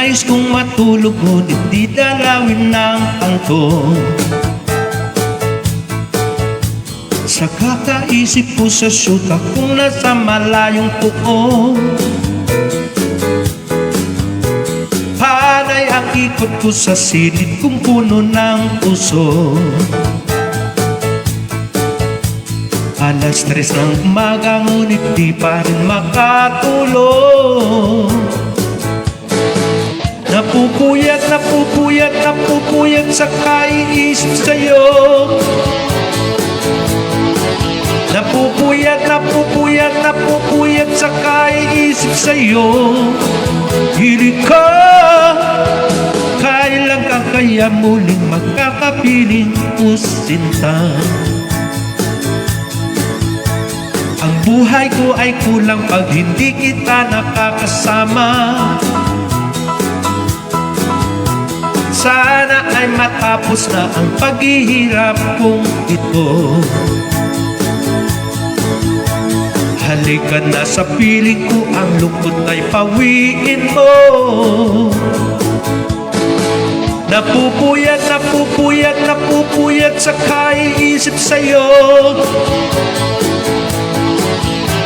Nais kong matulog ngunit di dalawin ng angkong. Sa kakaisip ko sa syuta kung nasa malayong puko. Panay ang ikot ko sa silid kung puno ng puso. Alas 3 ng umaga ngunit di pa rin makatulog. Napupuyat, napupuyat, napupuyat sa kaiisip sa'yo. Napupuyat, napupuyat, napupuyat sa kaiisip sa'yo. Hilig ka, kailan ka kaya muling magkakapiling usinta? Ang buhay ko ay kulang pag hindi kita nakakasama. Sana ay matapos na ang paghihirap kong ito. Halika na sa piling ko, ang lungkot ay pawiin mo. Napupuyat, napupuyat, napupuyat sa kaiisip sa'yo.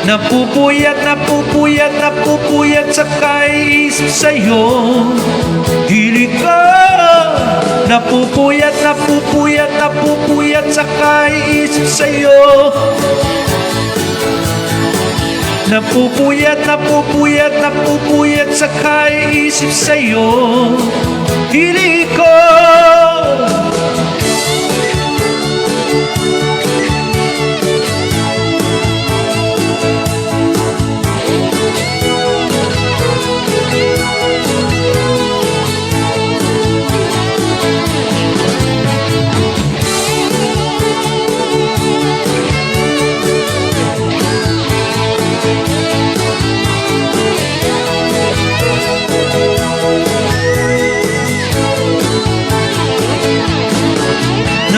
Napupuyat, napupuyat, napupuyat sa kaiisip sa'yo. Hilig ka, napupuyat, napupuyat, napupuyat sa kaiisip sa'yo. Napupuyat, napupuyat, napupuyat sa kaiisip sa'yo. Hilig ko.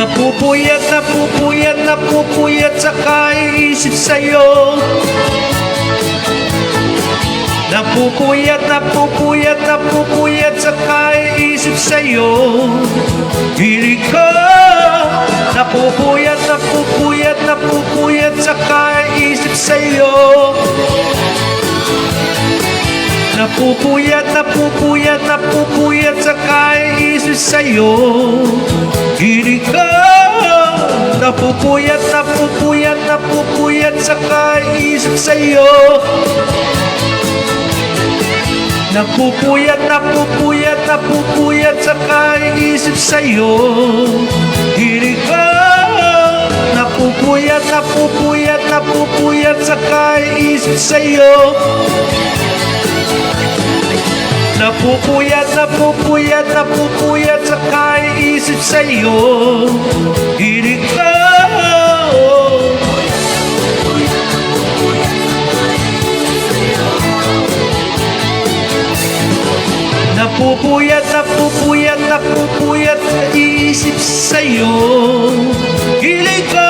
Napupuyat, napupuyat, napupuyat sa kaiisip sa'yo. Napupuyat, napupuyat, napupuyat sa kaiisip sa'yo. Hilig ka, napupuyat, napupuyat, napupuyat sa kaiisip sa'yo. Napupuyat, napupuyat, napupuyat sa kaiisip sa'yo. Hilig ka, napupuyat, napupuyat, napupuyat sa kaiisip sa'yo. Napupuyat, napupuyat, napupuyat sa kaiisip sa'yo. Hilig ka, napupuyat, napupuyat, napupuyat sa kaiisip sa'yo. Napupuyat, napupuyat, napupuyat sa kaiisip sa'yo. Hilig ka. Napupuyat, napupuyat, napupuyat sa isip sa'yo. Hilig ka.